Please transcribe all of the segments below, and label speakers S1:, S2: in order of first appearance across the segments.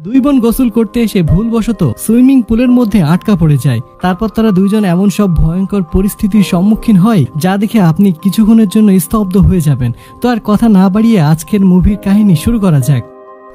S1: দুই বোন গোসল করতে এসে ভুলবশত সুইমিং পুলের মধ্যে আটকা পড়ে যায়। তারপর তারা দুইজন এমন সব ভয়ঙ্কর পরিস্থিতির সম্মুখীন হয় যা দেখে আপনি কিছুক্ষণের জন্য স্তব্ধ হয়ে যাবেন। তো আর কথা না বাড়িয়ে আজকের মুভির কাহিনী শুরু করা যাক।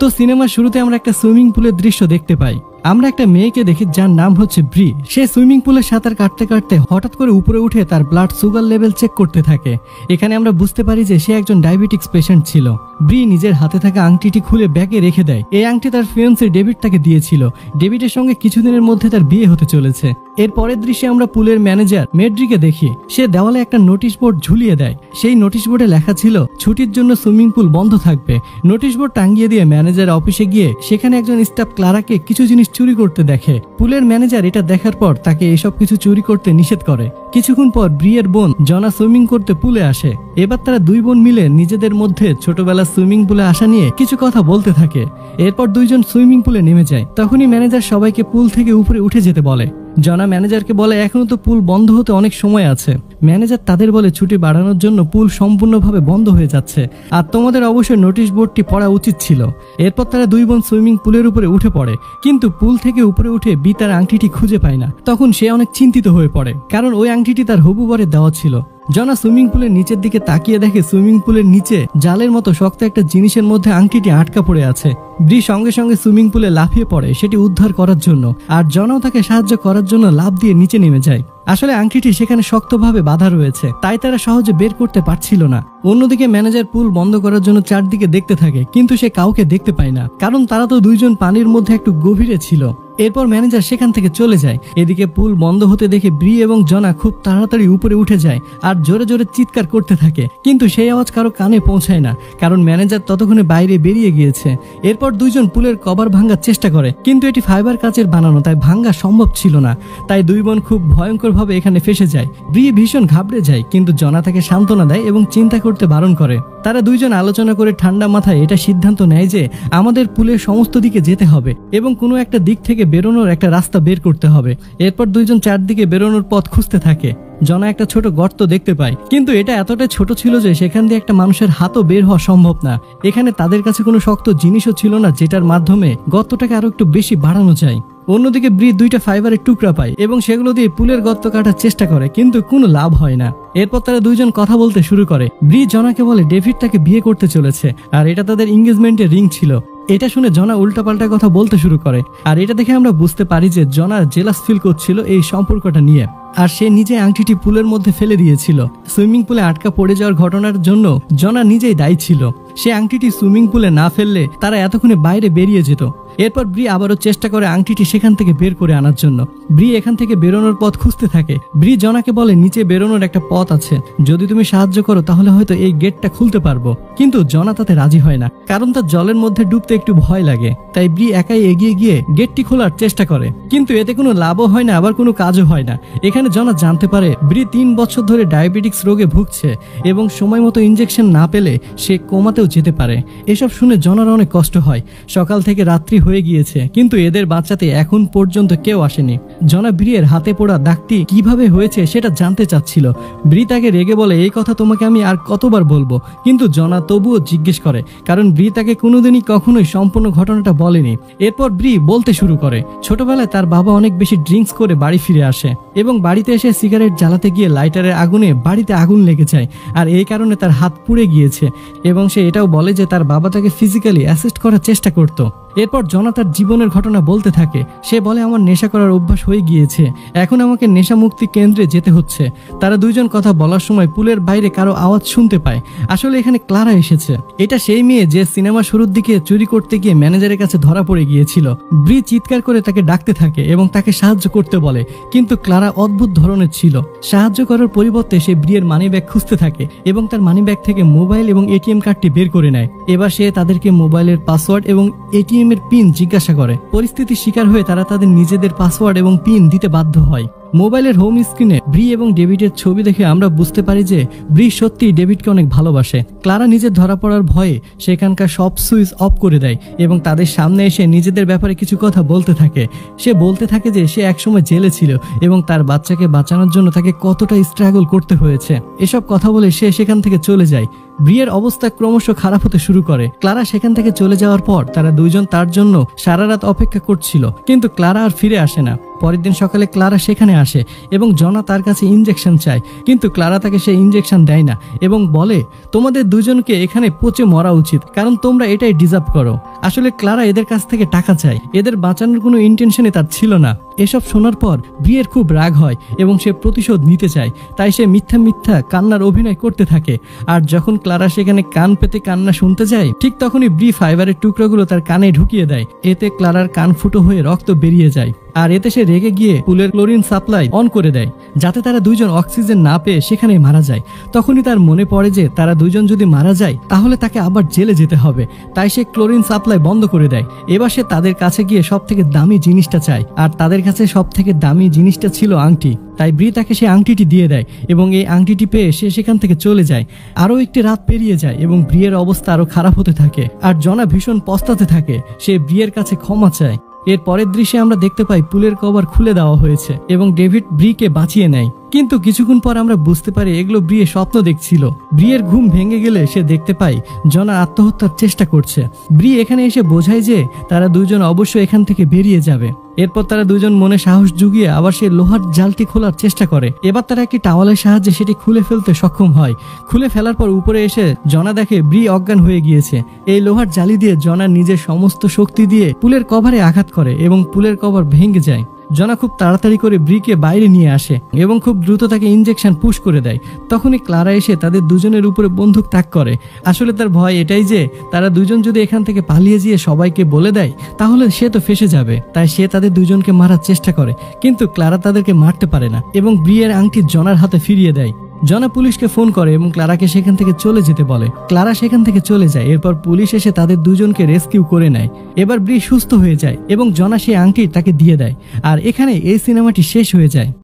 S1: তো সিনেমার শুরুতে আমরা একটা সুইমিং পুলের দৃশ্য দেখতে পাই। আমরা একটা মেয়েকে দেখি যার নাম হচ্ছে ব্রি। সে সুইমিং পুলে সাঁতার কাটতে কাটতে হঠাৎ করে উপরে উঠে তার ব্লাড সুগার লেভেল চেক করতে থাকে। এখানে আমরা বুঝতে পারি যে সে একজন ডায়াবেটিক্স পেশেন্ট ছিল। ব্রি নিজের হাতে থাকা আংটিটি খুলে ব্যাগে রেখে দেয়। এই আংটি তার ফিয়ান্সি ডেভিড তাকে দিয়েছিল। ডেভিডের সঙ্গে কিছুদিনের মধ্যে তার বিয়ে হতে চলেছে। এর পরের দৃশ্যে আমরা পুলের ম্যানেজার মেড্রিকে দেখি। সে দেওয়ালে একটা নোটিশ বোর্ড ঝুলিয়ে দেয়। সেই নোটিশ বোর্ডে লেখা ছিল ছুটির জন্য সুইমিং পুল বন্ধ থাকবে। নোটিশ বোর্ড টাঙ্গিয়ে দিয়ে ম্যানেজার অফিসে গিয়ে সেখানে একজন স্টাফ ক্লারাকে কিছু জিনিস চুরি করতে দেখে। পুলের ম্যানেজার এটা দেখার পর তাকে এসব কিছু চুরি করতে নিষেধ করে। কিছুক্ষণ পর ব্রিয়ের বোন জনা সুইমিং করতে পুলে আসে। এবার তারা দুই বোন মিলে নিজেদের মধ্যে ছোটবেলার সুইমিং পুলে আসা নিয়ে কিছু কথা বলতে থাকে। এরপর দুইজন সুইমিং পুলে নেমে যায়। তখনই ম্যানেজার সবাইকে পুল থেকে উপরে উঠে যেতে বলে। জনা ম্যানেজারকে বলে এখনো তো পুল বন্ধ হতে অনেক সময় আছে। ম্যানেজার তাদের বলে ছুটি বাড়ানোর জন্য পুল সম্পূর্ণভাবে বন্ধ হয়ে যাচ্ছে, আর তোমাদের অবশ্যই নোটিশ বোর্ডটি পড়া উচিত ছিল। এরপর তারা দুই বোন সুইমিং পুলের উপরে উঠে পড়ে, কিন্তু পুল থেকে উপরে উঠে বি তার আংটিটি খুঁজে পায় না। তখন সে অনেক চিন্তিত হয়ে পড়ে, কারণ ওই আংটিটি তার হবু বরে দেওয়া ছিল। জনা সুইমিং পুলের নিচের দিকে তাকিয়ে দেখে সুইমিং পুলের নিচে জালের মতো শক্ত একটা জিনিসের মধ্যে আংটিটি আটকা পড়ে আছে। ব্রি সঙ্গে সঙ্গে সুইমিং পুলে লাফিয়ে পড়ে সেটি উদ্ধার করার জন্য, আর জনাও তাকে সাহায্য করার জন্য লাফ দিয়ে নিচে নেমে যায়। আসলে আংটিটি সেখানে শক্তভাবে বাঁধা রয়েছে, তাই তারা সহজে বের করতে পারছিল না। অন্যদিকে ম্যানেজার পুল বন্ধ করার জন্য চারদিকে দেখতে থাকে, কিন্তু সে কাউকে দেখতে পায় না, কারণ তারা তো দুইজন পানির মধ্যে একটু গভীরে ছিল। এরপর ম্যানেজার সেখান থেকে চলে যায়। এদিকে পুল বন্ধ হতে দেখে ব্রি এবং জনা খুব তাড়াতাড়ি উপরে উঠে যায় আর জোরে জোরে চিৎকার করতে থাকে, কিন্তু সেই আওয়াজ কারো কানে পৌঁছায় না, কারণ ম্যানেজার ততক্ষণে বাইরে বেরিয়ে গিয়েছে। এরপর দুইজন পুলের কভার ভাঙার চেষ্টা করে, কিন্তু এটি ফাইবার কাচের বানানো, তাই ভাঙা সম্ভব ছিল না। তাই দুই বোন খুব ভয়ঙ্করভাবে এখানে ফেসে যায়। ব্রি ভীষণ ঘাবড়ে যায়, কিন্তু জনা তাকে সান্ত্বনা দেয় এবং চিন্তা করতে বারণ করে। তারা দুইজন আলোচনা করে ঠান্ডা মাথায় এটা সিদ্ধান্ত নেয় যে আমাদের পুলের সমস্ত দিকে যেতে হবে এবং কোনো একটা দিক থেকে বেরোনোর একটা রাস্তা বের করতে হবে। এরপর দুইজন চারদিকে বেরোনোর পথ খুঁজতে থাকে। জনা একটা ছোট গর্ত দেখতে পায়, কিন্তু এটা এতটাই ছোট ছিল যে সেখান দিয়ে একটা মানুষের হাতও বের হওয়া সম্ভব না। এখানে তাদের কাছে কোনো শক্ত জিনিসও ছিল না যেটার মাধ্যমে গর্তটাকে আরো একটু বেশি বাড়ানো যায়। অন্যদিকে ব্রি দুইটা ফাইবারের টুকরা পায় এবং সেগুলো দিয়ে পুলের গর্ত কাটার চেষ্টা করে, কিন্তু কোনো লাভ হয় না। এরপর তারা দুইজন কথা বলতে শুরু করে। ব্রি জনাকে বলে ডেভিড তাকে বিয়ে করতে চলেছে, আর এটা তাদের এনগেজমেন্টের রিং ছিল। এটা শুনে জনা উল্টাপাল্টা কথা বলতে শুরু করে, আর এটা দেখে আমরা বুঝতে পারি যে জনা জেলাস ফিল করছিল এই সম্পর্কটা নিয়ে, আর সে নিজে আংটিটি পুলের মধ্যে ফেলে দিয়েছিল। সুইমিং পুলে আটকা পড়ে যাওয়ার ঘটনার জন্য জনা নিজেই দায়ী ছিল। সে আংটিটি সুইমিং পুলে না ফেললে তারা এতক্ষণে বাইরে বেরিয়ে যেত। এরপর ব্রি আবারও চেষ্টা করে আংটিটি সেখান থেকে বের করে আনার জন্য। ব্রি এখান থেকে বেরোনোর পথ খুঁজতে থাকে। ব্রি জনাকে বলে নিচে বেরোনোর একটা পথ আছে, যদি তুমি সাহায্য করো তাহলে হয়তো এই গেটটা খুলতে পারবো। কিন্তু জনা তাতে রাজি হয় না, কারণ তার জলের মধ্যে ডুবতে একটু ভয় লাগে। তাই ব্রি একাই এগিয়ে গিয়ে গেটটি খোলার চেষ্টা করে, কিন্তু এতে কোনো লাভও হয় না, আবার কোনো কাজও হয় না। এখানে জনা জানতে পারে ব্রি 3 বছর ধরে ডায়াবেটিক্স রোগে ভুগছে এবং সময় মতো ইনজেকশন না পেলে সে কোমাতেও যেতে পারে। এসব শুনে জনার অনেক কষ্ট হয়। সকাল থেকে রাত্রি হয়ে গিয়েছে, কিন্তু এদের বাঁচাতে এখন পর্যন্ত কেউ আসেনি। জনা ব্রিয়ের হাতে পড়া দাগটি কিভাবে হয়েছে সেটা জানতে চাচ্ছিল। ব্রি তাকে রেগে বলে এই কথা তোমাকে আমি আর কতবার বলবো, কিন্তু জনা তবুও জিজ্ঞেস করে, কারণ ব্রি তাকে কোনোদিনই কখনোই সম্পূর্ণ ঘটনাটা বলেনি। এরপর ব্রি বলতে শুরু করে ছোটবেলায় তার বাবা অনেক বেশি ড্রিঙ্কস করে বাড়ি ফিরে আসে এবং বাড়িতে এসে সিগারেট জ্বালাতে গিয়ে লাইটারের আগুনে বাড়িতে আগুন লেগে যায়, আর এই কারণে তার হাত পুড়ে গিয়েছে। এবং সে এটাও বলে যে তার বাবা তাকে ফিজিক্যালি অ্যাসিস্ট করার চেষ্টা করত। এরপর জনা তার জীবনের ঘটনা বলতে থাকে। সে বলে আমার নেশা করার অভ্যাস হয়ে গিয়েছে, এখন আমাকে নেশা মুক্তি কেন্দ্রে যেতে হচ্ছে। তারা দুইজন কথা বলার সময় পুলের বাইরে কারো আওয়াজ শুনতে পায়। আসলে এখানে ক্লারা এসেছে। এটা সেই মেয়ে যে সিনেমা শুরুর দিকে চুরি করতে গিয়ে ম্যানেজারের কাছে ধরা পড়ে গিয়েছিল। ব্রি চিৎকার করে তাকে ডাকতে থাকে এবং তাকে সাহায্য করতে বলে, কিন্তু ক্লারা অদ্ভুত ধরনের ছিল। সাহায্য করার পরিবর্তে সে ব্রিয়ের মানি ব্যাগ খুঁজতে থাকে এবং তার মানি ব্যাগ থেকে মোবাইল এবং এটিএম কার্ডটি বের করে নেয়। এবার সে তাদেরকে মোবাইলের পাসওয়ার্ড এবং এটিএম এর পিন জিজ্ঞাসা করে। পরিস্থিতির শিকার হয়ে তারা তাদের নিজেদের পাসওয়ার্ড এবং পিন দিতে বাধ্য হয়। মোবাইলের হোম স্ক্রিনে ব্রি এবং ডেভিডের ছবি দেখে আমরা বুঝতে পারি যে ব্রি সত্যিই ডেভিডকে অনেক ভালোবাসে। ক্লারা নিজের ধরা পড়ার ভয়ে সেখানকার সব সুইচ অফ করে দেয় এবং তাদের সামনে এসে নিজেদের ব্যাপারে কিছু কথা বলতে থাকে। সে বলতে থাকে যে সে একসময় জেলে ছিল এবং তার বাচ্চাকে বাঁচানোর জন্য তাকে কতটা স্ট্রাগল করতে হয়েছে। এসব কথা বলে সে সেখান থেকে চলে যায়। ব্রিয়ের অবস্থা ক্রমশ খারাপ হতে শুরু করে। ক্লারা সেখান থেকে চলে যাওয়ার পর তারা দুইজন তার জন্য সারা রাত অপেক্ষা করছিল, কিন্তু ক্লারা আর ফিরে আসে না। পরের দিন সকালে ক্লারা সেখানে আসে এবং জনা তার কাছে ইনজেকশন চায়, কিন্তু ক্লারা তাকে সে ইনজেকশন দেয় না এবং বলে তোমাদের দুজনকে এখানে পচে মরা উচিত, কারণ তোমরা এটাই ডিজার্ভ করো। আসলে ক্লারা এদের কাছ থেকে টাকা চায়, এদের বাঁচানোর কোনো ইন্টেনশনই তার ছিল না। এসব শোনার পর ব্রিয়ের খুব রাগ হয় এবং সে প্রতিশোধ নিতে চায়, তাই সে মিথ্যা মিথ্যা কান্নার অভিনয় করতে থাকে। আর যখন ক্লারা সেখানে কান পেতে কান্না শুনতে যায়, ঠিক তখনই ব্রি ফাইবারের টুকরোগুলো তার কানে ঢুকিয়ে দেয়। এতে ক্লারার কান ফুটো হয়ে রক্ত বেরিয়ে যায়। আর এতে সে রেগে গিয়ে পুলের ক্লোরিন সাপ্লাই অন করে দেয়, যাতে তারা দুইজন অক্সিজেন না পেয়ে সেখানেই মারা যায়। তখনই তার মনে পড়ে যে তারা দুইজন যদি মারা যায় তাহলে তাকে আবার জেলে যেতে হবে, তাই সে ক্লোরিন সাপ্লাই বন্ধ করে দেয়। এবার সে তাদের কাছে গিয়ে সব থেকে দামি জিনিসটা চায়, আর তাদের কাছে সব থেকে দামি জিনিসটা ছিল আংটি। তাই ব্রি তাকে সে আংটিটি দিয়ে দেয় এবং এই আংটিটি পেয়ে সে সেখান থেকে চলে যায়। আরও একটি রাত পেরিয়ে যায় এবং ব্রিয়ের অবস্থা আরো খারাপ হতে থাকে, আর জনা ভীষণ পস্তাতে থাকে। সে ব্রিয়ের কাছে ক্ষমা চায়। এর পরের দৃশ্যে আমরা দেখতে পাই পুলের কভার খুলে দেওয়া হয়েছে এবং ডেভিড ব্রিকে বাঁচিয়ে নেয়। কিন্তু কিছুক্ষণ পর আমরা বুঝতে পারি এগুলো ব্রিয়ে স্বপ্ন দেখছিল। ব্রিয়ের ঘুম ভেঙে গেলে সে দেখতে পায় জনা আত্মহত্যার চেষ্টা করছে। ব্রি এখানে এসে বোঝায় যে তারা দুজন অবশ্যই এখান থেকে বেরিয়ে যাবে। এরপর তারা দুজন মনে সাহস জুগিয়ে আবার সেই লোহার জালটি খোলার চেষ্টা করে। এবার তারা একটি টাওয়ালের সাহায্যে সেটি খুলে ফেলতে সক্ষম হয়। খুলে ফেলার পর উপরে এসে জনা দেখে ব্রি অজ্ঞান হয়ে গিয়েছে। এই লোহার জালি দিয়ে জনা নিজের সমস্ত শক্তি দিয়ে পুলের কভারে আঘাত করে এবং পুলের কভার ভেঙে যায়। জনা খুব তাড়াতাড়ি করে ব্রিকে বাইরে নিয়ে আসে এবং খুব দ্রুত তাকে ইনজেকশন পুশ করে দেয়। তখনই ক্লারা এসে তাদের দুজনের উপরে বন্দুক তাক করে। আসলে তার ভয় এটাই যে তারা দুজন যদি এখান থেকে পালিয়ে গিয়ে সবাইকে বলে দেয় তাহলে সে তো ফেসে যাবে, তাই সে তাদের দুজনকে মারার চেষ্টা করে, কিন্তু ক্লারা তাদেরকে মারতে পারে না এবং ব্রিয়ের আংটি জনার হাতে ফিরিয়ে দেয়। জনা পুলিশকে ফোন করে এবং ক্লারাকে সেখান থেকে চলে যেতে বলে। ক্লারা সেখান থেকে চলে যায়। এরপর পুলিশ এসে তাদের দুজনকে রেস্কিউ করে নেয়। এবার ব্রি সুস্থ হয়ে যায় এবং জনা সেই আংটি তাকে দিয়ে দেয়। আর এখানে এই সিনেমাটি শেষ হয়ে যায়।